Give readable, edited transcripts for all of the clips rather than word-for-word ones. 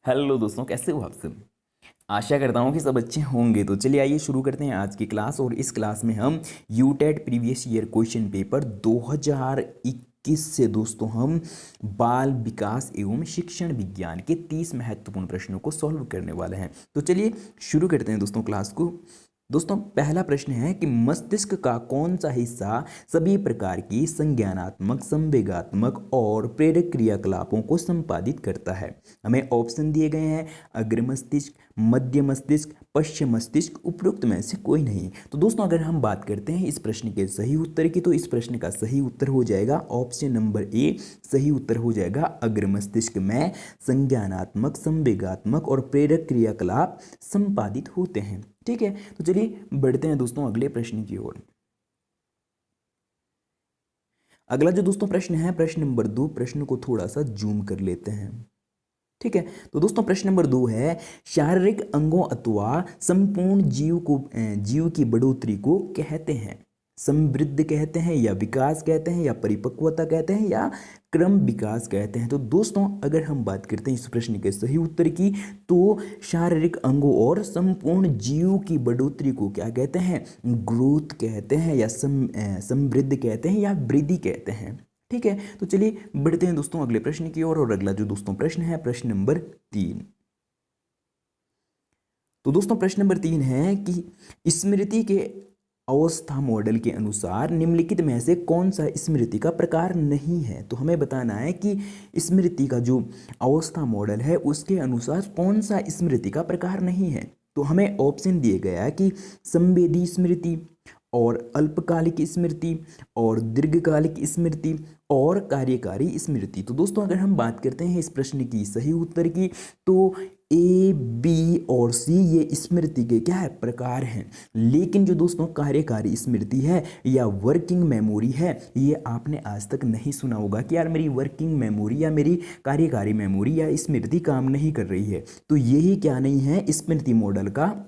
Hello दोस्तों, कैसे हो आप सब। आशा करता हूँ कि सब अच्छे होंगे। तो चलिए आइए शुरू करते हैं आज की क्लास। और इस क्लास में हम UTET previous year question paper 2021 से दोस्तों हम बाल विकास एवं शिक्षण विज्ञान के 30 महत्वपूर्ण प्रश्नों को सॉल्व करने वाले हैं। तो चलिए शुरू करते हैं दोस्तों क्लास को। दोस्तों पहला प्रश्न है कि मस्तिष्क का कौन सा हिस्सा सभी प्रकार की संज्ञानात्मक, संवेगात्मक और प्रेरक क्रियाकलापों को संपादित करता है। हमें ऑप्शन दिए गए हैं अग्र मस्तिष्क, मध्य मस्तिष्क, पश्चिम मस्तिष्क, उपरोक्त में से कोई नहीं। तो दोस्तों अगर हम बात करते हैं इस प्रश्न के सही उत्तर की, तो इस प्रश्न का सही उत्तर हो जाएगा ऑप्शन नंबर ए। सही उत्तर हो जाएगा अग्र मस्तिष्क में संज्ञानात्मक, संवेगात्मक और प्रेरक क्रियाकलाप संपादित होते हैं। ठीक है, तो चलिए बढ़ते हैं दोस्तों अगले प्रश्न की ओर। अगला जो दोस्तों प्रश्न है प्रश्न नंबर 2। प्रश्न को थोड़ा सा जूम कर लेते हैं। ठीक है, तो दोस्तों प्रश्न नंबर 2 है शारीरिक अंगों अथवा संपूर्ण जीव की बढ़ोतरी को कहते हैं समृद्ध कहते हैं, या विकास कहते हैं, या परिपक्वता कहते हैं, या क्रम विकास कहते हैं। तो दोस्तों अगर हम बात करते हैं इस प्रश्न के सही उत्तर की, तो शारीरिक अंगों और संपूर्ण जीव की बढ़ोतरी को क्या कहते हैं, ग्रोथ कहते हैं, या समृद्ध कहते हैं, या वृद्धि कहते हैं। ठीक है, तो चलिए बढ़ते हैं दोस्तों अगले प्रश्न की ओर। और अगला जो दोस्तों प्रश्न है प्रश्न नंबर 3। तो दोस्तों प्रश्न नंबर 3 है कि स्मृति के अवस्था मॉडल के अनुसार निम्नलिखित में से कौन सा स्मृति का प्रकार नहीं है। तो हमें बताना है कि स्मृति का जो अवस्था मॉडल है उसके अनुसार कौन सा स्मृति का प्रकार नहीं है। तो हमें ऑप्शन दिए गया है कि संवेदी स्मृति, और अल्पकालिक स्मृति, और दीर्घकालिक स्मृति, और कार्यकारी स्मृति। तो दोस्तों अगर हम बात करते हैं इस प्रश्न की सही उत्तर की, तो ए, बी और सी ये स्मृति के क्या है, प्रकार हैं। लेकिन जो दोस्तों कार्यकारी स्मृति है या वर्किंग मेमोरी है, ये आपने आज तक नहीं सुना होगा कि यार मेरी वर्किंग मेमोरी या मेरी कार्यकारी मेमोरी या स्मृति काम नहीं कर रही है। तो यही क्या नहीं है, स्मृति मॉडल का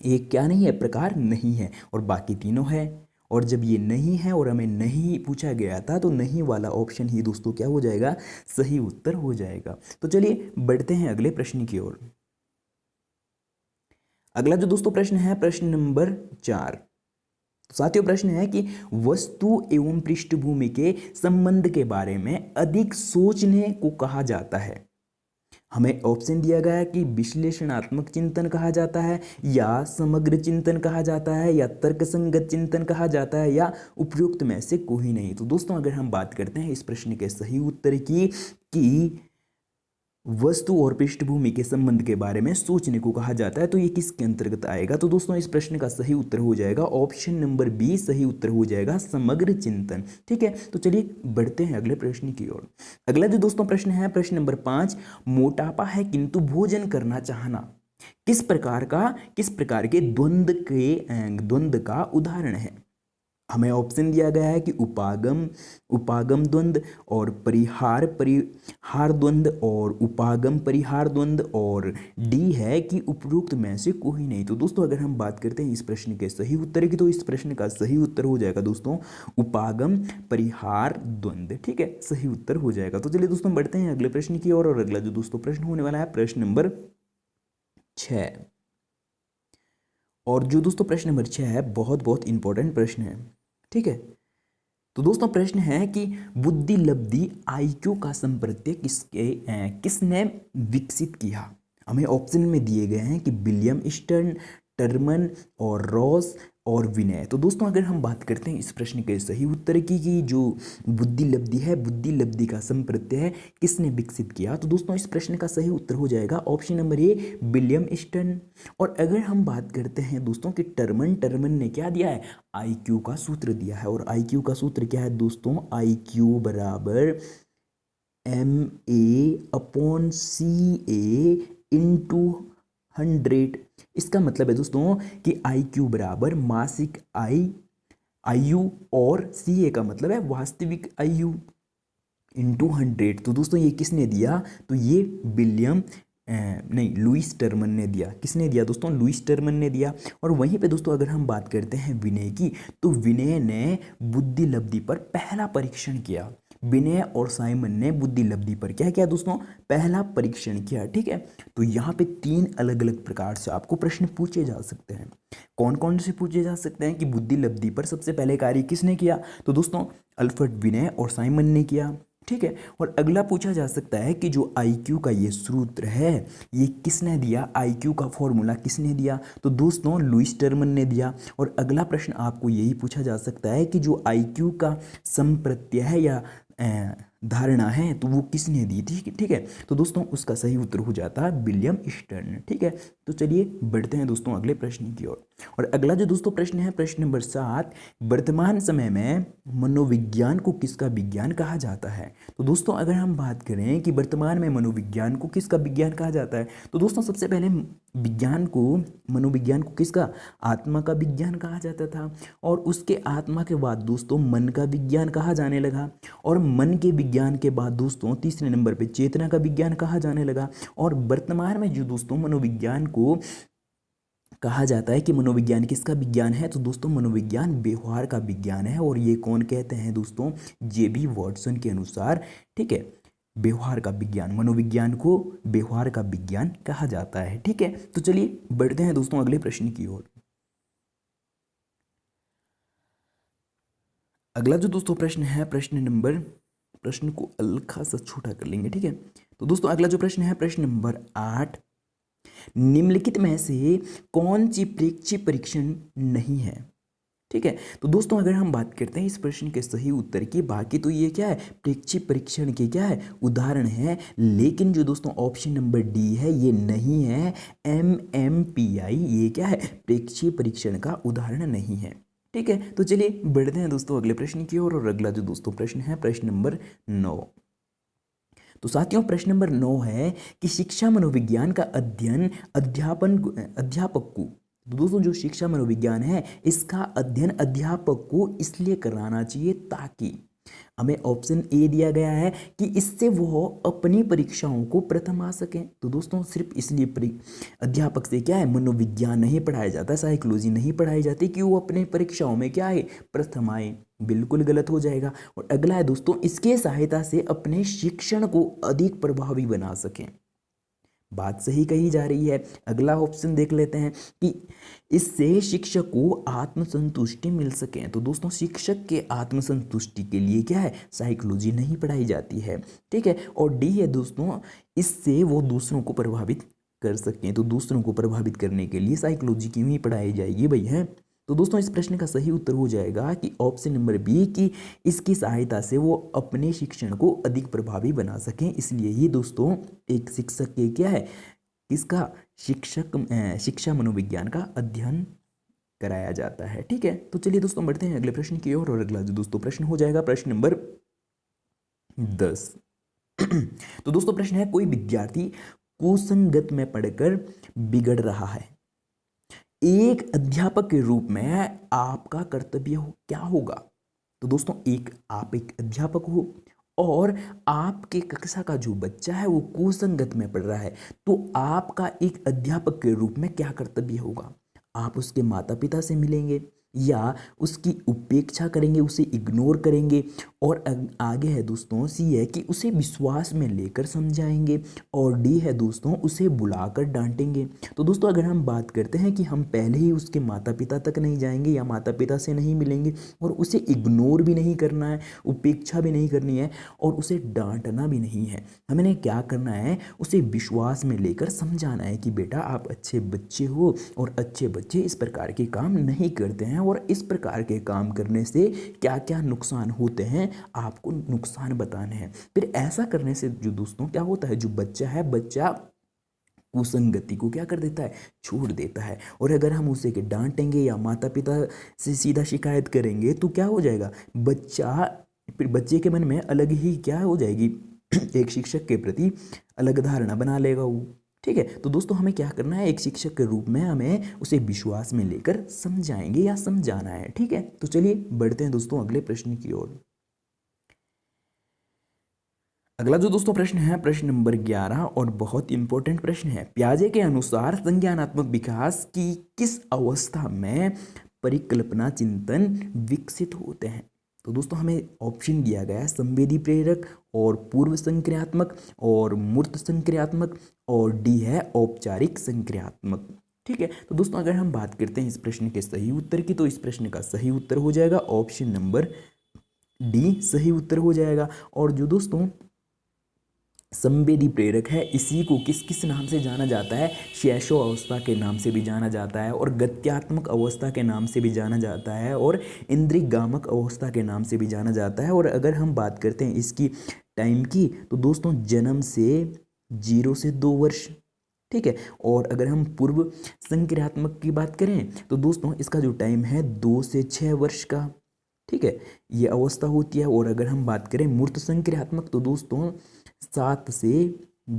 एक क्या नहीं है, प्रकार नहीं है, और बाकी तीनों है। और जब ये नहीं है और हमें नहीं पूछा गया था, तो नहीं वाला ऑप्शन ही दोस्तों क्या हो जाएगा, सही उत्तर हो जाएगा। तो चलिए बढ़ते हैं अगले प्रश्न की ओर। अगला जो दोस्तों प्रश्न है प्रश्न नंबर 4। साथियों प्रश्न है कि वस्तु एवं पृष्ठभूमि के संबंध के बारे में अधिक सोचने को कहा जाता है। हमें ऑप्शन दिया गया है कि विश्लेषणात्मक चिंतन कहा जाता है, या समग्र चिंतन कहा जाता है, या तर्कसंगत चिंतन कहा जाता है, या उपयुक्त में से कोई नहीं। तो दोस्तों अगर हम बात करते हैं इस प्रश्न के सही उत्तर की कि वस्तु और पृष्ठभूमि के संबंध के बारे में सोचने को कहा जाता है, तो ये किसके अंतर्गत आएगा। तो दोस्तों इस प्रश्न का सही उत्तर हो जाएगा ऑप्शन नंबर बी। सही उत्तर हो जाएगा समग्र चिंतन। ठीक है, तो चलिए बढ़ते हैं अगले प्रश्न की ओर। अगला जो दोस्तों प्रश्न है प्रश्न नंबर 5। मोटापा है किंतु भोजन करना चाहना किस प्रकार के द्वंद्व का उदाहरण है। हमें ऑप्शन दिया गया है कि उपागम द्वंद्व, और परिहार द्वंद्व, और उपागम परिहार द्वंद्व, और डी है कि उपरोक्त में से कोई नहीं। तो दोस्तों अगर हम बात करते हैं इस प्रश्न के सही उत्तर की, तो इस प्रश्न का सही उत्तर हो जाएगा दोस्तों उपागम परिहार द्वंद्व। ठीक है, सही उत्तर हो जाएगा। तो चलिए दोस्तों बढ़ते हैं अगले प्रश्न की ओर। और अगला जो दोस्तों प्रश्न होने वाला है प्रश्न नंबर 6। और जो दोस्तों प्रश्न नंबर 6 है बहुत बहुत इंपॉर्टेंट प्रश्न है। ठीक है, तो दोस्तों प्रश्न है कि बुद्धि लब्धि आईक्यू का संप्रत्यय किसने विकसित किया। हमें ऑप्शन में दिए गए हैं कि विलियम स्टर्न, टर्मन, और रॉस, और विनय। तो दोस्तों अगर हम बात करते हैं इस प्रश्न के सही उत्तर की कि जो बुद्धि लब्धि है, बुद्धि लब्धि का संप्रत्यय किसने विकसित किया, तो दोस्तों इस प्रश्न का सही उत्तर हो जाएगा option number A William stern. और अगर हम बात करते हैं दोस्तों कि टर्मन ने क्या दिया है, आईक्यू का सूत्र दिया है। और आईक्यू का सूत्र क्या है दोस्तों, आईक्यू बराबर MA/CA/100। इसका मतलब है दोस्तों कि IQ बराबर मासिक आयु, और CA का मतलब है वास्तविक आयु इंटू 100। तो दोस्तों ये किसने दिया, तो ये लुईस टर्मन ने दिया। किसने दिया दोस्तों, लुईस टर्मन ने दिया। और वहीं पे दोस्तों अगर हम बात करते हैं विनय की, तो विनय ने बुद्धि लब्धि पर पहला परीक्षण किया। विनय और साइमन ने बुद्धि लब्धि पर क्या किया दोस्तों, पहला परीक्षण किया। ठीक है, तो यहाँ पे 3 अलग अलग प्रकार से आपको प्रश्न पूछे जा सकते हैं। कौन कौन से पूछे जा सकते हैं कि बुद्धि लब्धि पर सबसे पहले कार्य किसने किया, तो दोस्तों अल्फ्रेड विनय और साइमन ने किया। ठीक है, और अगला पूछा जा सकता है कि जो आईक्यू का ये सूत्र है ये किसने दिया, आईक्यू का फॉर्मूला किसने दिया, तो दोस्तों लुईस टर्मन ने दिया। और अगला प्रश्न आपको यही पूछा जा सकता है कि जो आईक्यू का संप्रत्यय या धारणा है तो वो किसने दी थी। ठीक है, तो दोस्तों उसका सही उत्तर हो जाता है विलियम स्टर्न। ठीक है, तो चलिए बढ़ते हैं दोस्तों अगले प्रश्न की ओर। और अगला जो दोस्तों प्रश्न है प्रश्न नंबर 7, वर्तमान समय में मनोविज्ञान को किसका विज्ञान कहा जाता है। तो दोस्तों अगर हम बात करें कि वर्तमान में मनोविज्ञान को किसका विज्ञान कहा जाता है, तो दोस्तों सबसे पहले मनोविज्ञान को किसका, आत्मा का विज्ञान कहा जाता था। और उसके आत्मा के बाद दोस्तों मन का विज्ञान कहा जाने लगा। और मन के विज्ञान के बाद दोस्तों तीसरे नंबर पे चेतना का विज्ञान कहा जाने लगा। और वर्तमान में जो दोस्तों मनोविज्ञान को कहा जाता है कि मनोविज्ञान किसका विज्ञान है, तो दोस्तों मनोविज्ञान व्यवहार का विज्ञान है। और ये कौन कहते हैं दोस्तों, जेबी वॉटसन के अनुसार। ठीक है, व्यवहार का विज्ञान, मनोविज्ञान को व्यवहार का विज्ञान कहा जाता है। ठीक है, तो चलिए बढ़ते हैं दोस्तों अगले प्रश्न की ओर। अगला जो दोस्तों प्रश्न है प्रश्न को हल्का सा छोटा कर लेंगे। ठीक है, तो दोस्तों अगला जो प्रश्न है प्रश्न नंबर 8, निम्नलिखित में से कौन सी प्रेक्षी परीक्षण नहीं है। ठीक है, तो दोस्तों अगर हम बात करते हैं इस प्रश्न के सही उत्तर की, बाकी तो ये क्या है, प्रेक्षी परीक्षण के क्या है, उदाहरण है। लेकिन जो दोस्तों ऑप्शन नंबर डी है ये नहीं है, MMPI ये क्या है, प्रेक्षी परीक्षण का उदाहरण नहीं है। ठीक है, तो चलिए बढ़ते हैं दोस्तों अगले प्रश्न की ओर। और अगला जो दोस्तों प्रश्न है प्रश्न नंबर 9। तो साथियों प्रश्न नंबर 9 है कि शिक्षा मनोविज्ञान का अध्ययन अध्यापक को, तो दोस्तों जो शिक्षा मनोविज्ञान है इसका अध्ययन अध्यापक को इसलिए कराना चाहिए ताकि, हमें ऑप्शन ए दिया गया है कि इससे वो अपनी परीक्षाओं को प्रथम आ सकें। तो दोस्तों सिर्फ इसलिए अध्यापक से क्या है, मनोविज्ञान नहीं पढ़ाया जाता, साइकोलॉजी नहीं पढ़ाई जाती कि वो अपने परीक्षाओं में क्या है, प्रथम आए। बिल्कुल गलत हो जाएगा। और अगला है दोस्तों इसके सहायता से अपने शिक्षण को अधिक प्रभावी बना सकें। बात सही कही जा रही है। अगला ऑप्शन देख लेते हैं कि इससे शिक्षक को आत्मसंतुष्टि मिल सके। तो दोस्तों शिक्षक के आत्मसंतुष्टि के लिए क्या है, साइकोलॉजी नहीं पढ़ाई जाती है। ठीक है, और डी है दोस्तों इससे वो दूसरों को प्रभावित कर सकें। तो दूसरों को प्रभावित करने के लिए साइकोलॉजी क्यों ही पढ़ाई जाएगी भाई, है। तो दोस्तों इस प्रश्न का सही उत्तर हो जाएगा कि ऑप्शन नंबर बी की इसकी सहायता से वो अपने शिक्षण को अधिक प्रभावी बना सकें। इसलिए ही दोस्तों एक शिक्षक के क्या है, इसका शिक्षा मनोविज्ञान का अध्ययन कराया जाता है। ठीक है, तो चलिए दोस्तों बढ़ते हैं अगले प्रश्न की ओर। और अगला जो दोस्तों प्रश्न हो जाएगा प्रश्न नंबर 10। तो दोस्तों प्रश्न है, कोई विद्यार्थी कुसंगत में पढ़कर बिगड़ रहा है, एक अध्यापक के रूप में आपका कर्तव्य क्या होगा। तो दोस्तों आप एक अध्यापक हो और आपके कक्षा का जो बच्चा है वो कुसंगत में पढ़ रहा है, तो आपका एक अध्यापक के रूप में क्या कर्तव्य होगा। आप उसके माता पिता से मिलेंगे या उसकी उपेक्षा करेंगे, उसे इग्नोर करेंगे। और आगे है दोस्तों सी है कि उसे विश्वास में लेकर समझाएंगे। और डी है दोस्तों उसे बुलाकर डांटेंगे। तो दोस्तों अगर हम बात करते हैं कि हम पहले ही उसके माता पिता तक नहीं जाएंगे या माता पिता से नहीं मिलेंगे और उसे इग्नोर भी नहीं करना है, उपेक्षा भी नहीं करनी है और उसे डांटना भी नहीं है। हमें क्या करना है, उसे विश्वास में लेकर समझाना है कि बेटा आप अच्छे बच्चे हो और अच्छे बच्चे इस प्रकार के काम नहीं करते हैं और इस प्रकार के काम करने से क्या क्या नुकसान होते हैं आपको नुकसान बताने हैं। फिर ऐसा करने से जो दोस्तों क्या होता है, जो बच्चा कुसंगति को क्या कर देता है, छोड़ देता है। और अगर हम उसे के डांटेंगे या माता पिता से सीधा शिकायत करेंगे तो क्या हो जाएगा, फिर बच्चे के मन में अलग ही क्या हो जाएगी, एक शिक्षक के प्रति अलग धारणा बना लेगा वो। ठीक है, तो दोस्तों हमें क्या करना है, एक शिक्षक के रूप में हमें उसे विश्वास में लेकर समझाएंगे या समझाना है। ठीक है, तो चलिए बढ़ते हैं दोस्तों अगले प्रश्न की ओर। अगला जो दोस्तों प्रश्न है प्रश्न नंबर 11 और बहुत इंपॉर्टेंट प्रश्न है। पियाजे के अनुसार संज्ञानात्मक विकास की किस अवस्था में परिकल्पना चिंतन विकसित होते हैं। तो दोस्तों हमें ऑप्शन दिया गया है संवेदी प्रेरक और पूर्व संक्रियात्मक और मूर्त संक्रियात्मक और डी है औपचारिक संक्रियात्मक। ठीक है, तो दोस्तों अगर हम बात करते हैं इस प्रश्न के सही उत्तर की, तो इस प्रश्न का सही उत्तर हो जाएगा ऑप्शन नंबर डी सही उत्तर हो जाएगा। और जो दोस्तों संवेदी प्रेरक है, इसी को किस किस नाम से जाना जाता है, शैशव अवस्था के नाम से भी जाना जाता है और गत्यात्मक अवस्था के नाम से भी जाना जाता है और इंद्रियगामक अवस्था के नाम से भी जाना जाता है। और अगर हम बात करते हैं इसकी टाइम की, तो दोस्तों जन्म से 0 से 2 वर्ष। ठीक है, और अगर हम पूर्व संक्रियात्मक की बात करें तो दोस्तों इसका जो टाइम है 2 से 6 वर्ष का। ठीक है, ये अवस्था होती है। और अगर हम बात करें मूर्त संक्रियात्मक तो दोस्तों 7 से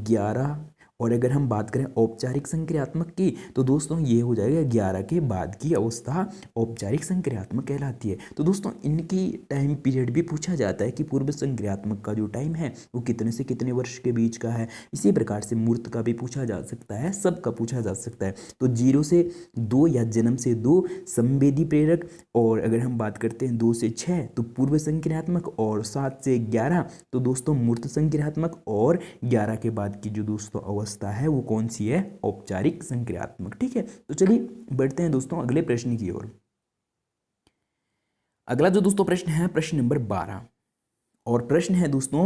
11। और अगर हम बात करें औपचारिक संक्रियात्मक की तो दोस्तों ये हो जाएगा 11 के बाद की अवस्था औपचारिक संक्रियात्मक कहलाती है। तो दोस्तों इनकी टाइम पीरियड भी पूछा जाता है कि पूर्व संक्रियात्मक का जो टाइम है वो कितने से कितने वर्ष के बीच का है। इसी प्रकार से मूर्त का भी पूछा जा सकता है, सबका पूछा जा सकता है। तो 0 से 2 या जन्म से 2 संवेदी प्रेरक, और अगर हम बात करते हैं 2 से 6 तो पूर्व संक्रियात्मक, और 7 से 11 तो दोस्तों मूर्त संक्रियात्मक, और 11 के बाद की जो दोस्तों अवस्था है वो कौन सी है, औपचारिक संक्रियात्मक। ठीक है, तो चलिए बढ़ते हैं दोस्तों अगले प्रश्न की ओर। अगला जो दोस्तों प्रश्न है प्रश्न नंबर 12, और प्रश्न है दोस्तों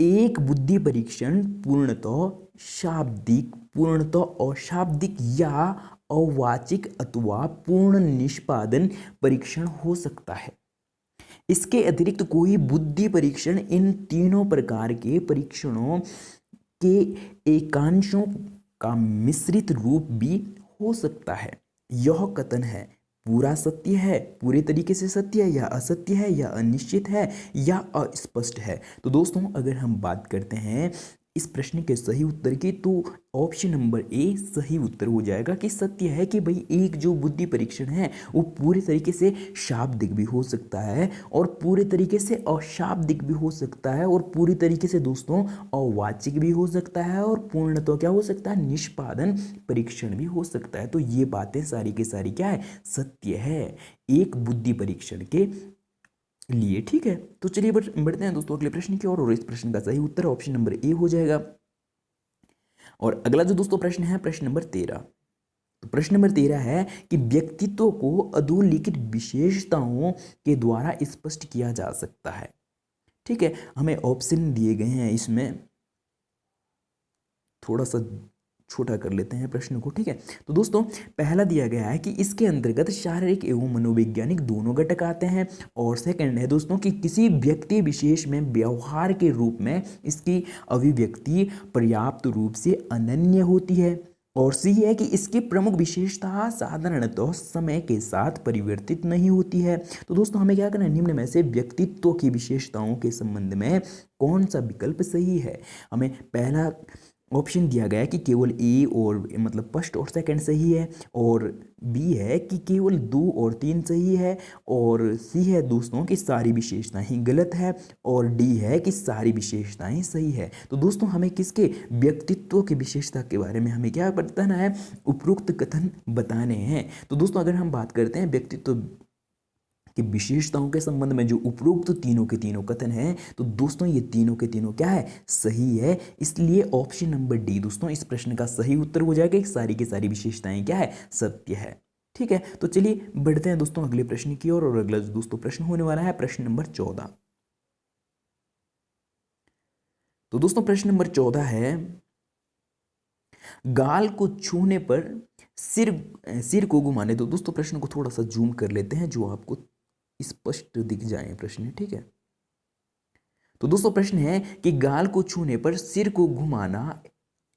एक बुद्धि परीक्षण पूर्णतः शाब्दिक, पूर्णतः अशाब्दिक या अवाचिक अथवा पूर्ण निष्पादन परीक्षण हो सकता है। इसके अतिरिक्त कोई बुद्धि परीक्षण इन तीनों प्रकार के परीक्षणों के एकांशों का मिश्रित रूप भी हो सकता है। यह कथन है पूरा सत्य है, पूरे तरीके से सत्य है, या असत्य है, या अनिश्चित है, या अस्पष्ट है। तो दोस्तों अगर हम बात करते हैं इस प्रश्न के सही उत्तर की, तो ऑप्शन नंबर ए सही उत्तर हो जाएगा कि सत्य है कि भाई एक जो बुद्धि परीक्षण है वो पूरे तरीके से शाब्दिक भी हो सकता है और पूरे तरीके से अशाब्दिक भी हो सकता है और पूरी तरीके से दोस्तों अवाचिक भी हो सकता है और पूर्णतः क्या हो सकता है, निष्पादन परीक्षण भी हो सकता है। तो ये बातें सारी की सारी क्या है, सत्य है एक बुद्धि परीक्षण के लिए। ठीक है, तो चलिए बढ़ते हैं दोस्तों अगले प्रश्न की ओर, और इस प्रश्न का सही उत्तर ऑप्शन नंबर ए हो जाएगा। और अगला जो दोस्तों प्रश्न है प्रश्न नंबर 13। तो प्रश्न नंबर 13 है कि व्यक्तित्व को अधोलिखित विशेषताओं के द्वारा स्पष्ट किया जा सकता है। ठीक है, हमें ऑप्शन दिए गए हैं, इसमें थोड़ा सा छोटा कर लेते हैं प्रश्न को। ठीक है, तो दोस्तों पहला दिया गया है कि इसके अंतर्गत शारीरिक एवं मनोवैज्ञानिक दोनों घटक आते हैं, और सेकंड है दोस्तों कि किसी व्यक्ति विशेष में व्यवहार के रूप में इसकी अभिव्यक्ति पर्याप्त रूप से अनन्य होती है, और सी है कि इसकी प्रमुख विशेषता साधारणतः समय के साथ परिवर्तित नहीं होती है। तो दोस्तों हमें क्या करना है, निम्न में से व्यक्तित्व की विशेषताओं के संबंध में कौन सा विकल्प सही है। हमें पहला ऑप्शन दिया गया है कि केवल ए और मतलब फर्स्ट और सेकंड सही है, और बी है कि केवल 2 और 3 सही है, और सी है दोस्तों कि सारी विशेषताएं गलत है, और डी है कि सारी विशेषताएं सही है। तो दोस्तों हमें किसके व्यक्तित्व की विशेषता के बारे में हमें क्या बताना है, उपरोक्त कथन बताने हैं। तो दोस्तों अगर हम बात करते हैं व्यक्तित्व कि विशेषताओं के संबंध में जो उपरोक्त तीनों के तीनों कथन हैं, तो दोस्तों ये तीनों के तीनों क्या है, सही है। इसलिए ऑप्शन नंबर डी दोस्तों इस प्रश्न का सही उत्तर हो जाएगा कि सारी की सारी विशेषताएं क्या है, सत्य है। ठीक है, तो चलिए बढ़ते हैं दोस्तों अगले प्रश्न की ओर, और अगला दोस्तों प्रश्न होने वाला है प्रश्न नंबर 14। तो दोस्तों प्रश्न नंबर 14 है गाल को छूने पर सिर को घुमाने दो। दोस्तों प्रश्न को थोड़ा सा जूम कर लेते हैं जो आपको स्पष्ट दिख जाए प्रश्न। ठीक है, तो दोस्तों प्रश्न है कि गाल को छूने पर सिर को घुमाना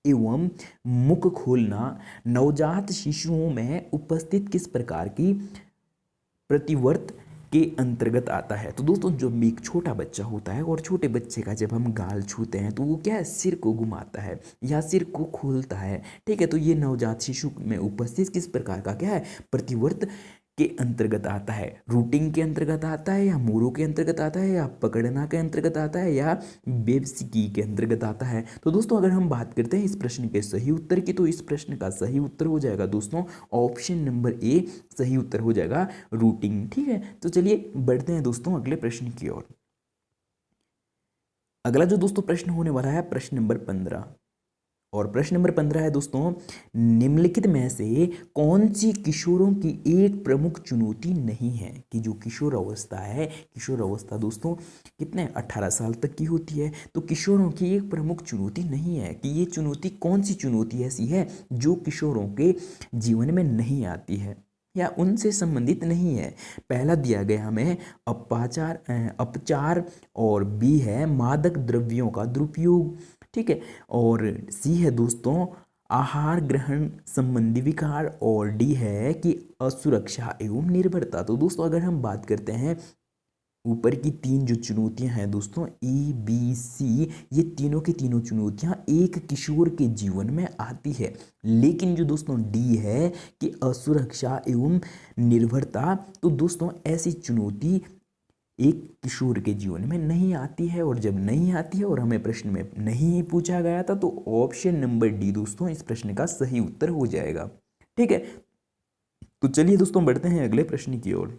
एवं मुख खोलना नवजात शिशुओं में उपस्थित किस प्रकार की प्रतिवर्त के अंतर्गत आता है। तो दोस्तों जब एक छोटा बच्चा होता है और छोटे बच्चे का जब हम गाल छूते हैं तो वो क्या है, सिर को घुमाता है या सिर को खोलता है। ठीक है, तो ये नवजात शिशु में उपस्थित किस प्रकार का क्या है, प्रतिवर्त के अंतर्गत आता है? रूटिंग के अंतर्गत आता है, या मोरो के अंतर्गत आता है, या पकड़ना के अंतर्गत आता है, या बेबसिकी के अंतर्गत आता है? तो दोस्तों अगर हम बात करते हैं इस प्रश्न के सही उत्तर की, तो इस प्रश्न का सही उत्तर हो जाएगा दोस्तों ऑप्शन नंबर ए सही उत्तर हो जाएगा, रूटिंग। ठीक है, तो चलिए बढ़ते हैं दोस्तों अगले प्रश्न की ओर। अगला जो दोस्तों प्रश्न होने वाला है प्रश्न नंबर 15, और प्रश्न नंबर 15 है दोस्तों, निम्नलिखित में से कौन सी किशोरों की एक प्रमुख चुनौती नहीं है? कि जो किशोर अवस्था है, किशोर अवस्था दोस्तों कितने 18 साल तक की होती है, तो किशोरों की एक प्रमुख चुनौती नहीं है। कि ये चुनौती कौन सी चुनौती ऐसी है जो किशोरों के जीवन में नहीं आती है या उनसे संबंधित नहीं है? पहला दिया गया हमें अपचार, और बी है मादक द्रव्यों का दुरुपयोग। ठीक है, और सी है दोस्तों आहार ग्रहण संबंधी विकार, और डी है कि असुरक्षा एवं निर्भरता। तो दोस्तों अगर हम बात करते हैं ऊपर की तीन जो चुनौतियां हैं दोस्तों ए बी सी, ये तीनों की तीनों चुनौतियां एक किशोर के जीवन में आती है, लेकिन जो दोस्तों डी है कि असुरक्षा एवं निर्भरता, तो दोस्तों ऐसी चुनौती एक किशोर के जीवन में नहीं आती है। और जब नहीं आती है और हमें प्रश्न में नहीं पूछा गया था, तो ऑप्शन नंबर डी दोस्तों इस प्रश्न का सही उत्तर हो जाएगा। ठीक है, तो चलिए दोस्तों बढ़ते हैं अगले प्रश्न की ओर।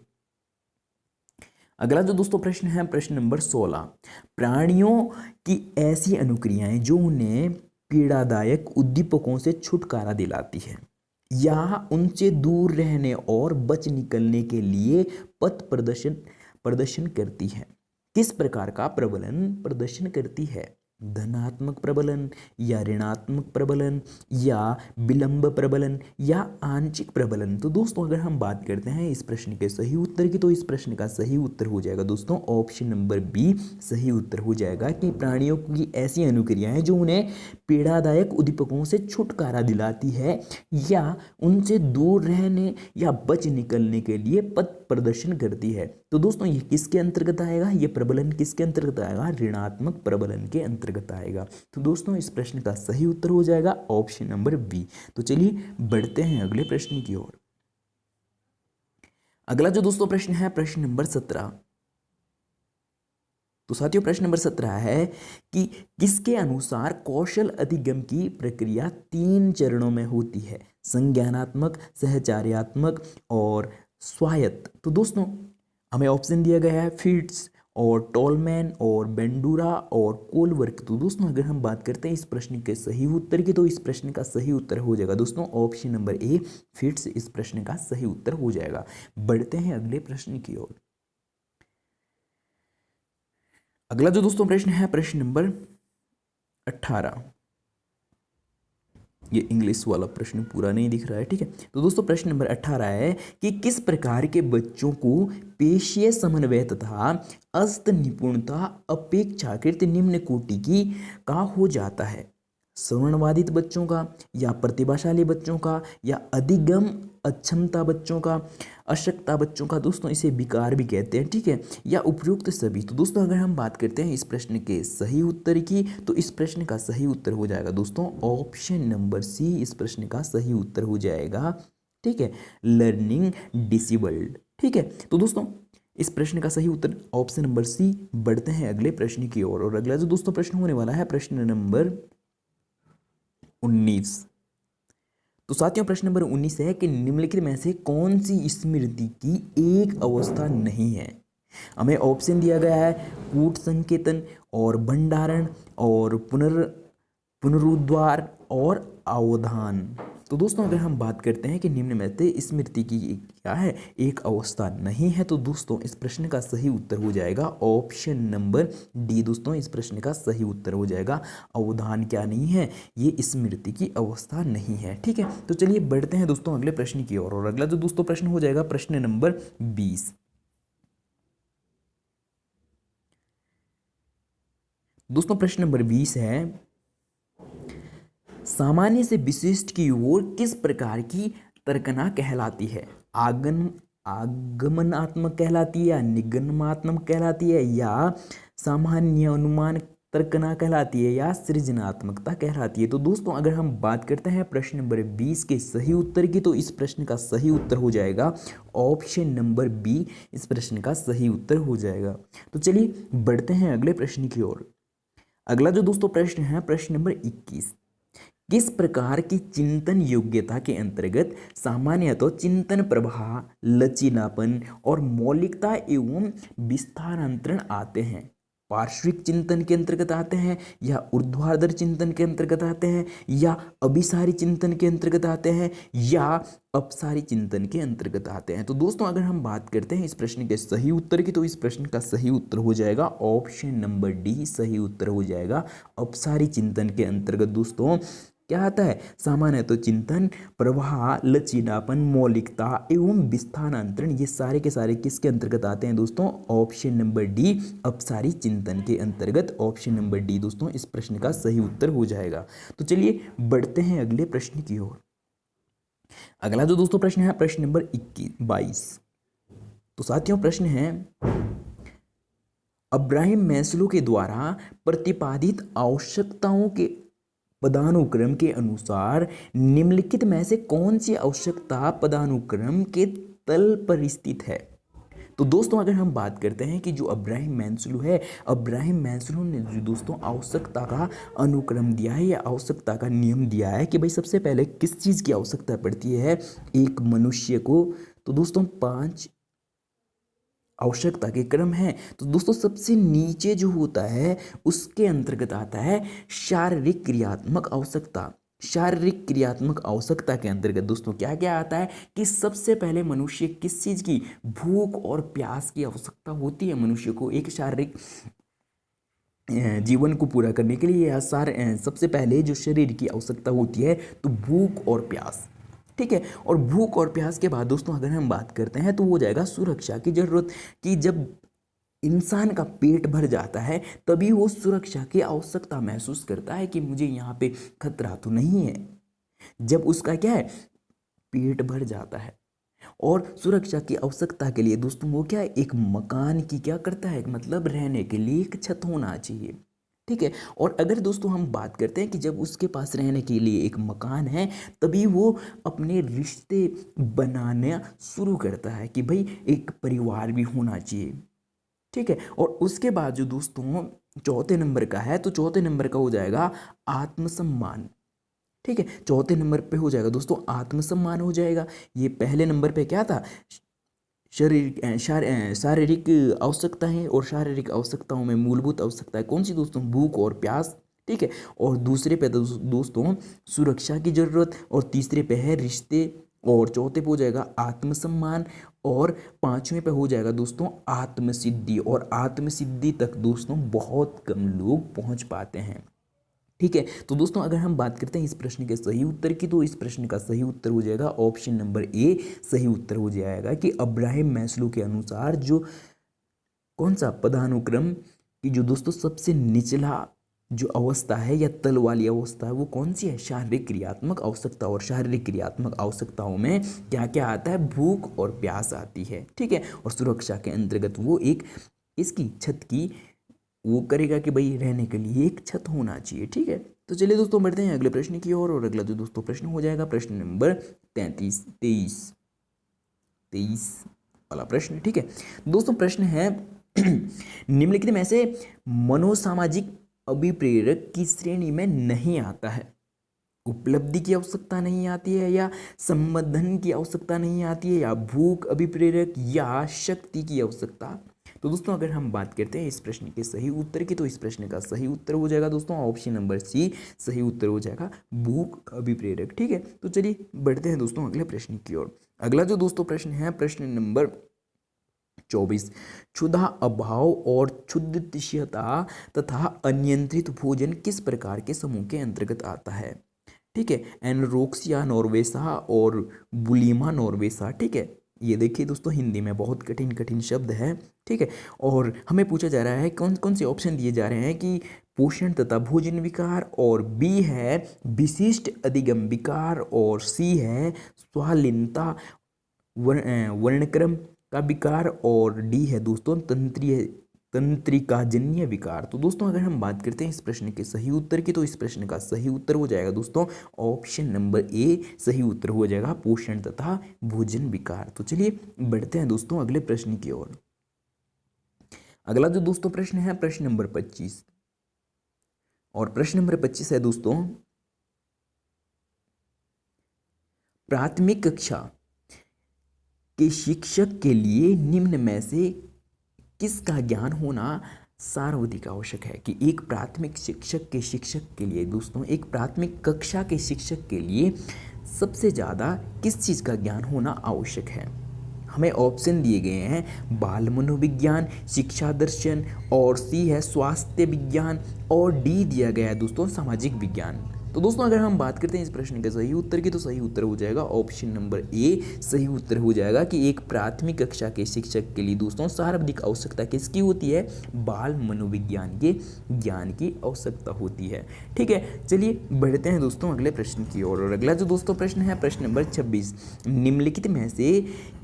अगला जो दोस्तों प्रश्न है प्रश्न नंबर 16, प्राणियों की ऐसी अनुक्रियाएं जो उन्हें पीड़ादायक उद्दीपकों से छुटकारा दिलाती है या उनसे दूर रहने और बच निकलने के लिए पथ प्रदर्शन करती है, किस प्रकार का प्रबलन प्रदर्शन करती है? धनात्मक प्रबलन, या ऋणात्मक प्रबलन, या विलंब प्रबलन, या आंशिक प्रबलन? तो दोस्तों अगर हम बात करते हैं इस प्रश्न के सही उत्तर की, तो इस प्रश्न का सही उत्तर हो जाएगा दोस्तों ऑप्शन नंबर बी सही उत्तर हो जाएगा कि प्राणियों की ऐसी अनुक्रियाएं जो उन्हें पीड़ादायक उद्दीपकों से छुटकारा दिलाती है या उनसे दूर रहने या बच निकलने के लिए पथ प्रदर्शन करती है। तो दोस्तों ये किसके अंतर्गत आएगा? ये प्रबलन किसके अंतर्गत आएगा? ऋणात्मक प्रबलन के अंतर्गत आएगा। तो दोस्तों इस प्रश्न का सही उत्तर हो जाएगा ऑप्शन नंबर बी। तो चलिए बढ़ते हैं अगले प्रश्न की ओर। अगला जो दोस्तों प्रश्न है प्रश्न नंबर 17। तो साथियों प्रश्न नंबर 17 है कि किसके अनुसार कौशल अधिगम की प्रक्रिया 3 चरणों में होती है? संज्ञानात्मक, सहचार्यात्मक और स्वायत्त। तो दोस्तों हमें ऑप्शन दिया गया है फिट्स और टॉलमैन और बेंडूरा और कोलवर्क। तो दोस्तों अगर हम बात करते हैं इस प्रश्न के सही उत्तर की, तो इस प्रश्न का सही उत्तर हो जाएगा दोस्तों ऑप्शन नंबर ए फिट्स इस प्रश्न का सही उत्तर हो जाएगा। बढ़ते हैं अगले प्रश्न की ओर। अगला जो दोस्तों प्रश्न है प्रश्न नंबर 18। ये इंग्लिश वाला प्रश्न पूरा नहीं दिख रहा है, ठीक है। तो दोस्तों प्रश्न नंबर 18 है कि किस प्रकार के बच्चों को पेशीय समन्वय तथा हस्त निपुणता अपेक्षाकृत निम्न कोटि की का हो जाता है? श्रवणबाधित बच्चों का, या प्रतिभाशाली बच्चों का, या अधिगम अक्षमता बच्चों का, अशक्ता बच्चों का, दोस्तों इसे विकार भी कहते हैं, ठीक है, या उपयुक्त सभी। तो दोस्तों अगर हम बात करते हैं इस प्रश्न के सही उत्तर की, तो इस प्रश्न का सही उत्तर हो जाएगा दोस्तों ऑप्शन नंबर सी इस प्रश्न का सही उत्तर हो जाएगा, ठीक है, लर्निंग डिसेबल्ड। ठीक है, तो दोस्तों इस प्रश्न का सही उत्तर ऑप्शन नंबर सी। बढ़ते हैं अगले प्रश्न की ओर, और अगला जो दोस्तों प्रश्न होने वाला है प्रश्न नंबर 19। तो साथियों प्रश्न नंबर 19 है कि निम्नलिखित में से कौन सी स्मृति की एक अवस्था नहीं है? हमें ऑप्शन दिया गया है कूट संकेतन और भंडारण और पुनरुद्वार और अवधान। तो दोस्तों अगर हम बात करते हैं कि निम्न में से स्मृति की क्या है एक अवस्था नहीं है, तो दोस्तों इस प्रश्न का सही उत्तर हो जाएगा ऑप्शन नंबर डी। दोस्तों इस प्रश्न का सही उत्तर हो जाएगा अवधान क्या नहीं है, ये स्मृति की अवस्था नहीं है, ठीक है। तो चलिए बढ़ते हैं दोस्तों अगले प्रश्न की ओर, और अगला जो दोस्तों प्रश्न हो जाएगा प्रश्न नंबर 20। दोस्तों प्रश्न नंबर 20 है सामान्य से विशिष्ट की ओर किस प्रकार की तर्कना कहलाती है? आगमनात्मक कहलाती है, या निगमनात्मक कहलाती है, या सामान्य अनुमान तर्कना कहलाती है या सृजनात्मकता कहलाती है। तो दोस्तों अगर हम बात करते हैं प्रश्न नंबर 20 के सही उत्तर की, तो इस प्रश्न का सही उत्तर हो जाएगा ऑप्शन नंबर बी, इस प्रश्न का सही उत्तर हो जाएगा। तो चलिए बढ़ते हैं अगले प्रश्न की ओर। अगला जो दोस्तों प्रश्न है प्रश्न नंबर 21, किस प्रकार की चिंतन योग्यता के अंतर्गत सामान्यतः चिंतन प्रवाह, लचीलापन और मौलिकता एवं विस्तारांतरण आते हैं? पार्श्विक चिंतन के अंतर्गत आते हैं, या ऊर्ध्वाधर चिंतन के अंतर्गत आते हैं, या अभिसारी चिंतन के अंतर्गत आते हैं, या अपसारी चिंतन के अंतर्गत आते हैं? तो दोस्तों अगर हम बात करते हैं इस प्रश्न के सही उत्तर की, तो इस प्रश्न का सही उत्तर हो जाएगा ऑप्शन नंबर डी, सही उत्तर हो जाएगा अपसारी चिंतन के अंतर्गत। दोस्तों क्या आता है? सामान्य तो चिंतन, प्रवाह, लचीलापन, मौलिकता एवं विस्थानांतरण, ये सारे के सारे किसके अंतर्गत आते हैं दोस्तों? ऑप्शन नंबर डी, अपसारी चिंतन के अंतर्गत। ऑप्शन नंबर डी दोस्तों इस प्रश्न का सही उत्तर हो जाएगा। तो चलिए बढ़ते हैं अगले प्रश्न की ओर। अगला जो दोस्तों प्रश्न है प्रश्न नंबर 22। तो साथियों प्रश्न है, अब्राहम मैस्लो के द्वारा प्रतिपादित आवश्यकताओं के पदानुक्रम के अनुसार निम्नलिखित में से कौन सी आवश्यकता पदानुक्रम के तल पर स्थित है? तो दोस्तों अगर हम बात करते हैं कि जो अब्राहम मैस्लो है, अब्राहम मैस्लो ने जो दोस्तों आवश्यकता का अनुक्रम दिया है या आवश्यकता का नियम दिया है कि भाई सबसे पहले किस चीज़ की आवश्यकता पड़ती है एक मनुष्य को, तो दोस्तों 5 आवश्यकता के क्रम है। तो दोस्तों सबसे नीचे जो होता है उसके अंतर्गत आता है शारीरिक क्रियात्मक आवश्यकता। शारीरिक क्रियात्मक आवश्यकता के अंतर्गत दोस्तों क्या क्या आता है कि सबसे पहले मनुष्य किस चीज़ की, भूख और प्यास की आवश्यकता होती है मनुष्य को एक शारीरिक जीवन को पूरा करने के लिए। या सबसे पहले जो शरीर की आवश्यकता होती है तो भूख और प्यास, ठीक है। और भूख और प्यास के बाद दोस्तों अगर हम बात करते हैं तो वो जाएगा सुरक्षा की जरूरत, कि जब इंसान का पेट भर जाता है तभी वो सुरक्षा की आवश्यकता महसूस करता है कि मुझे यहाँ पे खतरा तो नहीं है। जब उसका क्या है, पेट भर जाता है। और सुरक्षा की आवश्यकता के लिए दोस्तों वो क्या है, एक मकान की क्या करता है, मतलब रहने के लिए एक छत होना चाहिए, ठीक है। और अगर दोस्तों हम बात करते हैं कि जब उसके पास रहने के लिए एक मकान है तभी वो अपने रिश्ते बनाना शुरू करता है कि भाई एक परिवार भी होना चाहिए, ठीक है। और उसके बाद जो दोस्तों चौथे नंबर का है, तो चौथे नंबर का हो जाएगा आत्मसम्मान, ठीक है। चौथे नंबर पे हो जाएगा दोस्तों आत्मसम्मान हो जाएगा। ये पहले नंबर पे क्या था, शारीरिक आवश्यकताएं, और शारीरिक आवश्यकताओं में मूलभूत आवश्यकताएं कौन सी दोस्तों, भूख और प्यास, ठीक है। और दूसरे पे दोस्तों सुरक्षा की जरूरत, और तीसरे पे है रिश्ते, और चौथे पे हो जाएगा आत्मसम्मान, और पांचवें पे हो जाएगा दोस्तों आत्मसिद्धि। और आत्मसिद्धि तक दोस्तों बहुत कम लोग पहुंच पाते हैं, ठीक है। तो दोस्तों अगर हम बात करते हैं इस प्रश्न के सही उत्तर की, तो इस प्रश्न का सही उत्तर हो जाएगा ऑप्शन नंबर ए, सही उत्तर हो जाएगा कि अब्राहम मैस्लो के अनुसार जो कौन सा पदानुक्रम की जो दोस्तों सबसे निचला जो अवस्था है या तल वाली अवस्था है वो कौन सी है, शारीरिक क्रियात्मक आवश्यकता। और शारीरिक क्रियात्मक आवश्यकताओं में क्या क्या आता है, भूख और प्यास आती है, ठीक है। और सुरक्षा के अंतर्गत वो एक इसकी छत की वो करेगा कि भाई रहने के लिए एक छत होना चाहिए, ठीक है। तो चलिए दोस्तों बढ़ते हैं अगले प्रश्न की ओर। और अगला जो दोस्तों प्रश्न हो जाएगा प्रश्न नंबर 23 वाला प्रश्न, ठीक है। दोस्तों प्रश्न है निम्नलिखित में से मनोसामाजिक अभिप्रेरक की श्रेणी में नहीं आता है? उपलब्धि की आवश्यकता नहीं आती है, या संबंधन की आवश्यकता नहीं आती है, या भूख अभिप्रेरक, या शक्ति की आवश्यकता। तो दोस्तों अगर हम बात करते हैं इस प्रश्न के सही उत्तर की, तो इस प्रश्न का सही उत्तर हो जाएगा दोस्तों ऑप्शन नंबर सी, सही उत्तर हो जाएगा भूख अभिप्रेरक, ठीक है। तो चलिए बढ़ते हैं दोस्तों अगले प्रश्न की ओर। अगला जो दोस्तों प्रश्न है प्रश्न नंबर 24, क्षुधा, अभाव और क्षुद्रता तथा अनियंत्रित भोजन किस प्रकार के समूह के अंतर्गत आता है? ठीक है, एनरोक्सिया नोर्वेसा और बुलीमा नोर्वेसा, ठीक है। ये देखिए दोस्तों हिंदी में बहुत कठिन कठिन शब्द है, ठीक है। और हमें पूछा जा रहा है कौन कौन से ऑप्शन दिए जा रहे हैं कि पोषण तथा भोजन विकार, और बी है विशिष्ट अधिगम विकार, और सी है स्वालीनता वर्णक्रम का विकार, और डी है दोस्तों तंत्रीय तंत्रिकाजन्य विकार। तो दोस्तों अगर हम बात करते हैं इस प्रश्न के सही उत्तर की, तो इस प्रश्न का सही उत्तर हो जाएगा दोस्तों ऑप्शन नंबर ए सही उत्तर हो जाएगा, पोषण तथा भोजन विकार। तो चलिए बढ़ते हैं दोस्तों अगले प्रश्न की ओर। अगला जो दोस्तों प्रश्न है प्रश्न नंबर 25, और प्रश्न नंबर 25 है दोस्तों, प्राथमिक कक्षा के शिक्षक के लिए निम्न में से किसका ज्ञान होना सर्वाधिक आवश्यक है। कि एक प्राथमिक शिक्षक के लिए दोस्तों, एक प्राथमिक कक्षा के शिक्षक के लिए सबसे ज़्यादा किस चीज़ का ज्ञान होना आवश्यक है। हमें ऑप्शन दिए गए हैं बाल मनोविज्ञान, शिक्षा दर्शन, और सी है स्वास्थ्य विज्ञान, और डी दिया गया है दोस्तों सामाजिक विज्ञान। तो दोस्तों अगर हम बात करते हैं इस प्रश्न के सही उत्तर की, तो सही उत्तर हो जाएगा ऑप्शन नंबर ए सही उत्तर हो जाएगा कि एक प्राथमिक कक्षा के शिक्षक के लिए दोस्तों सर्वाधिक आवश्यकता किसकी होती है, बाल मनोविज्ञान के ज्ञान की आवश्यकता होती है। ठीक है, चलिए बढ़ते हैं दोस्तों अगले प्रश्न की ओर। और अगला जो दोस्तों प्रश्न है प्रश्न नंबर 26, निम्नलिखित में से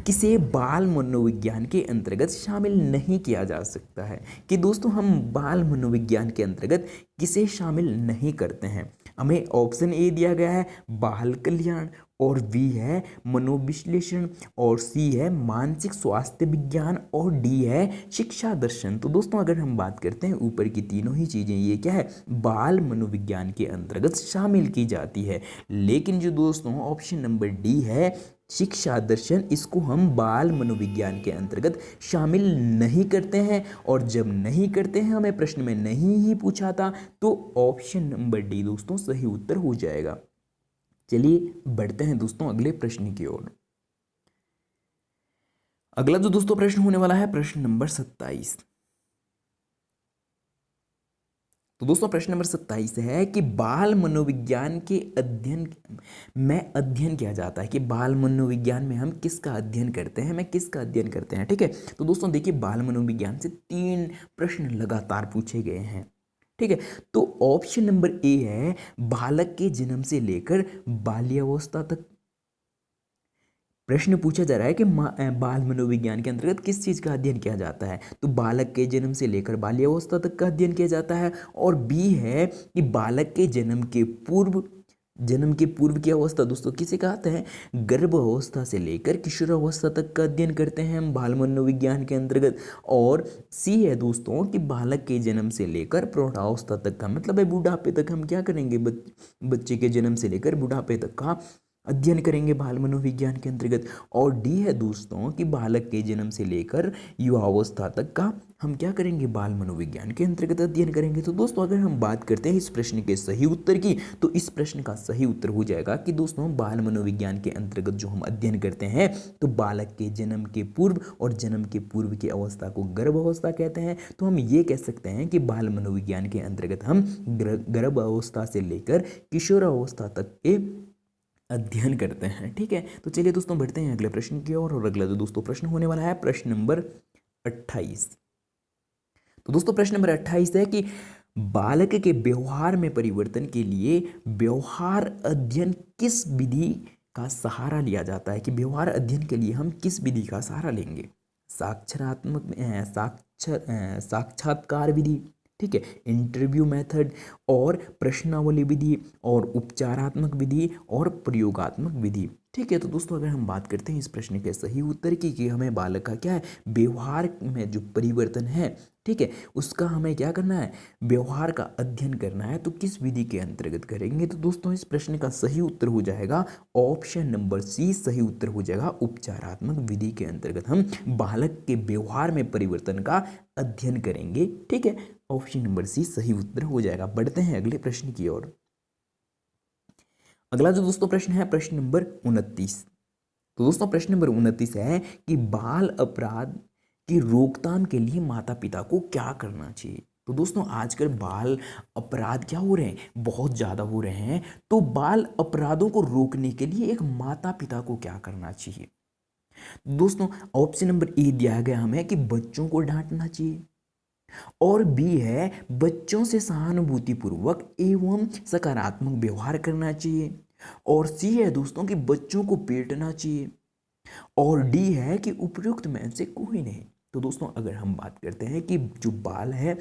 किसे बाल मनोविज्ञान के अंतर्गत शामिल नहीं किया जा सकता है। कि दोस्तों हम बाल मनोविज्ञान के अंतर्गत किसे शामिल नहीं करते हैं। हमें ऑप्शन ए दिया गया है बाल कल्याण, और बी है मनोविश्लेषण, और सी है मानसिक स्वास्थ्य विज्ञान, और डी है शिक्षा दर्शन। तो दोस्तों अगर हम बात करते हैं ऊपर की तीनों ही चीज़ें ये क्या है, बाल मनोविज्ञान के अंतर्गत शामिल की जाती है। लेकिन जो दोस्तों ऑप्शन नंबर डी है शिक्षा दर्शन, इसको हम बाल मनोविज्ञान के अंतर्गत शामिल नहीं करते हैं। और जब नहीं करते हैं, हमें प्रश्न में नहीं ही पूछा था, तो ऑप्शन नंबर डी दोस्तों सही उत्तर हो जाएगा। चलिए बढ़ते हैं दोस्तों अगले प्रश्न की ओर। अगला जो दोस्तों प्रश्न होने वाला है प्रश्न नंबर 27। तो दोस्तों प्रश्न नंबर 27 है कि बाल मनोविज्ञान के अध्ययन किया जाता है। कि बाल मनोविज्ञान में हम किसका अध्ययन करते हैं, किसका अध्ययन करते हैं। ठीक है, तो दोस्तों देखिए बाल मनोविज्ञान से 3 प्रश्न लगातार पूछे गए हैं। ठीक है, तो ऑप्शन नंबर ए है बालक के जन्म से लेकर बाल्यावस्था तक। प्रश्न पूछा जा रहा है कि बाल मनोविज्ञान के अंतर्गत किस चीज़ का अध्ययन किया जाता है। तो बालक के जन्म से लेकर बाल्यावस्था तक का अध्ययन किया जाता है। और बी है कि बालक के जन्म के पूर्व की अवस्था दोस्तों किसे कहते हैं, गर्भ अवस्था से लेकर किशोरावस्था तक का अध्ययन करते हैं हम बाल मनोविज्ञान के अंतर्गत। और सी है दोस्तों कि बालक के जन्म से लेकर प्रौढ़ावस्था तक का, मतलब है बुढ़ापे तक हम क्या करेंगे, बच्चे के जन्म से लेकर बुढ़ापे तक का अध्ययन करेंगे बाल मनोविज्ञान के अंतर्गत। और डी है दोस्तों कि बालक के जन्म से लेकर युवावस्था तक का हम क्या करेंगे, बाल मनोविज्ञान के अंतर्गत अध्ययन करेंगे। तो दोस्तों अगर हम बात करते हैं इस प्रश्न के सही उत्तर की, तो इस प्रश्न का सही उत्तर हो जाएगा कि दोस्तों बाल मनोविज्ञान के अंतर्गत जो हम अध्ययन करते हैं, तो बालक के जन्म के पूर्व और जन्म के पूर्व की अवस्था को गर्भ अवस्था कहते हैं। तो हम ये कह सकते हैं कि बाल मनोविज्ञान के अंतर्गत हम गर्भ अवस्था से लेकर किशोरावस्था तक के अध्ययन करते हैं। ठीक है, तो चलिए दोस्तों बढ़ते हैं अगले प्रश्न की ओर। और अगला जो दोस्तों प्रश्न होने वाला है प्रश्न नंबर 28। तो दोस्तों प्रश्न नंबर 28 है कि बालक के व्यवहार में परिवर्तन के लिए व्यवहार अध्ययन किस विधि का सहारा लिया जाता है। कि व्यवहार अध्ययन के लिए हम किस विधि का सहारा लेंगे, साक्षात्कार विधि, ठीक है, इंटरव्यू मेथड, और प्रश्नावली विधि, और उपचारात्मक विधि, और प्रयोगात्मक विधि। ठीक है, तो दोस्तों अगर हम बात करते हैं इस प्रश्न के सही उत्तर की कि हमें बालक का क्या है, व्यवहार में जो परिवर्तन है, ठीक है, उसका हमें क्या करना है, व्यवहार का अध्ययन करना है, तो किस विधि के अंतर्गत करेंगे। तो दोस्तों इस प्रश्न का सही उत्तर हो जाएगा ऑप्शन नंबर सी सही उत्तर हो जाएगा, उपचारात्मक विधि के अंतर्गत हम बालक के व्यवहार में परिवर्तन का अध्ययन करेंगे। ठीक है, ऑप्शन नंबर सी सही उत्तर हो जाएगा। बढ़ते हैं अगले प्रश्न की ओर। अगला जो दोस्तों प्रश्न है प्रश्न नंबर 29। तो दोस्तों प्रश्न नंबर 29 है कि बाल अपराध की रोकथाम के लिए माता पिता को क्या करना चाहिए। तो दोस्तों आजकल बाल अपराध क्या हो रहे हैं, बहुत ज़्यादा हो रहे हैं। तो बाल अपराधों को रोकने के लिए एक माता पिता को क्या करना चाहिए। दोस्तों ऑप्शन नंबर ए दिया गया हमें कि बच्चों को डांटना चाहिए, और बी है बच्चों से सहानुभूतिपूर्वक एवं सकारात्मक व्यवहार करना चाहिए, और सी है दोस्तों कि बच्चों को पेटना चाहिए, और डी है कि उपयुक्त में से कोई नहीं। तो दोस्तों अगर हम बात करते हैं कि जो बाल है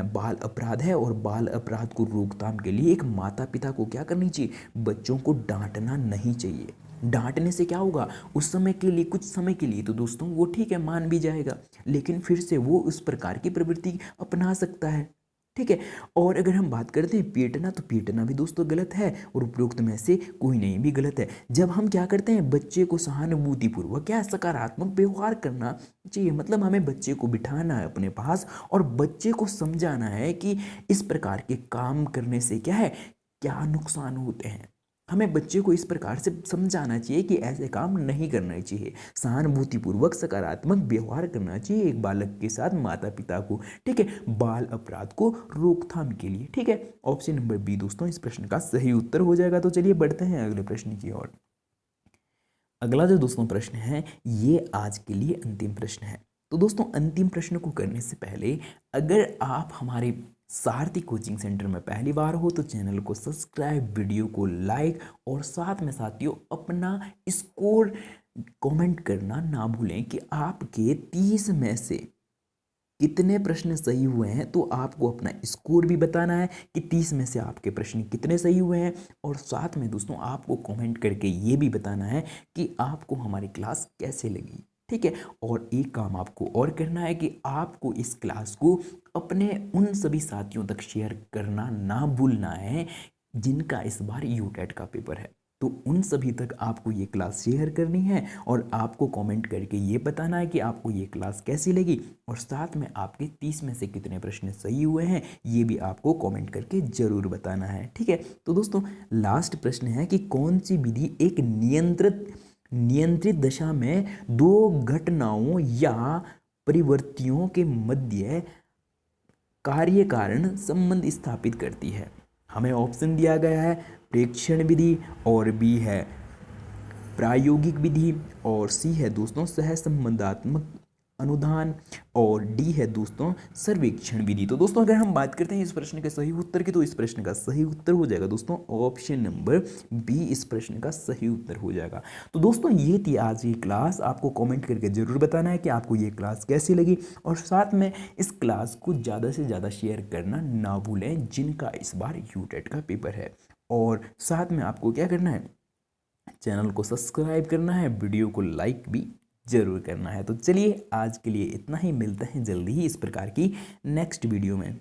बाल अपराध है, और बाल अपराध को रोकथाम के लिए एक माता पिता को क्या करनी चाहिए, बच्चों को डांटना नहीं चाहिए। डांटने से क्या होगा, उस समय के लिए, कुछ समय के लिए तो दोस्तों वो ठीक है, मान भी जाएगा, लेकिन फिर से वो उस प्रकार की प्रवृत्ति अपना सकता है। ठीक है। और अगर हम बात करते हैं पीटना, तो पीटना भी दोस्तों गलत है, और उपरोक्त में से कोई नहीं भी गलत है। जब हम क्या करते हैं, बच्चे को सहानुभूतिपूर्वक क्या सकारात्मक व्यवहार करना चाहिए, मतलब हमें बच्चे को बिठाना है अपने पास और बच्चे को समझाना है कि इस प्रकार के काम करने से क्या है, क्या नुकसान होते हैं। हमें बच्चे को इस प्रकार से समझाना चाहिए कि ऐसे काम नहीं करना चाहिए, सहानुभूतिपूर्वक सकारात्मक व्यवहार करना चाहिए एक बालक के साथ माता पिता को। ठीक है, बाल अपराध को रोकथाम के लिए। ठीक है, ऑप्शन नंबर बी दोस्तों इस प्रश्न का सही उत्तर हो जाएगा। तो चलिए बढ़ते हैं अगले प्रश्न की ओर। अगला जो दोस्तों प्रश्न है, ये आज के लिए अंतिम प्रश्न है। तो दोस्तों अंतिम प्रश्न को करने से पहले, अगर आप हमारे सारथी कोचिंग सेंटर में पहली बार हो तो चैनल को सब्सक्राइब, वीडियो को लाइक, और साथ में साथियों अपना स्कोर कमेंट करना ना भूलें कि आपके 30 में से कितने प्रश्न सही हुए हैं। तो आपको अपना स्कोर भी बताना है कि 30 में से आपके प्रश्न कितने सही हुए हैं, और साथ में दोस्तों आपको कमेंट करके ये भी बताना है कि आपको हमारी क्लास कैसे लगी। ठीक है, और एक काम आपको और करना है कि आपको इस क्लास को अपने उन सभी साथियों तक शेयर करना ना भूलना है जिनका इस बार यूटेट का पेपर है। तो उन सभी तक आपको ये क्लास शेयर करनी है, और आपको कमेंट करके ये बताना है कि आपको ये क्लास कैसी लगी, और साथ में आपके 30 में से कितने प्रश्न सही हुए हैं ये भी आपको कमेंट करके ज़रूर बताना है। ठीक है, तो दोस्तों लास्ट प्रश्न है कि कौन सी विधि एक नियंत्रित दशा में दो घटनाओं या परिवर्तियों के मध्य कार्य कारण संबंध स्थापित करती है। हमें ऑप्शन दिया गया है प्रेक्षण विधि, और बी है प्रायोगिक विधि, और सी है दोस्तों सहसंबंधात्मक अनुधान, और डी है दोस्तों सर्वेक्षण विधि। तो दोस्तों अगर हम बात करते हैं इस प्रश्न के सही उत्तर की, तो इस प्रश्न का सही उत्तर हो जाएगा दोस्तों ऑप्शन नंबर बी, इस प्रश्न का सही उत्तर हो जाएगा। तो दोस्तों ये थी आज की क्लास। आपको कमेंट करके ज़रूर बताना है कि आपको ये क्लास कैसी लगी, और साथ में इस क्लास को ज़्यादा से ज़्यादा शेयर करना ना भूलें जिनका इस बार यूटेट का पेपर है। और साथ में आपको क्या करना है, चैनल को सब्सक्राइब करना है, वीडियो को लाइक भी जरूर करना है। तो चलिए आज के लिए इतना ही, मिलते हैं जल्दी ही इस प्रकार की नेक्स्ट वीडियो में।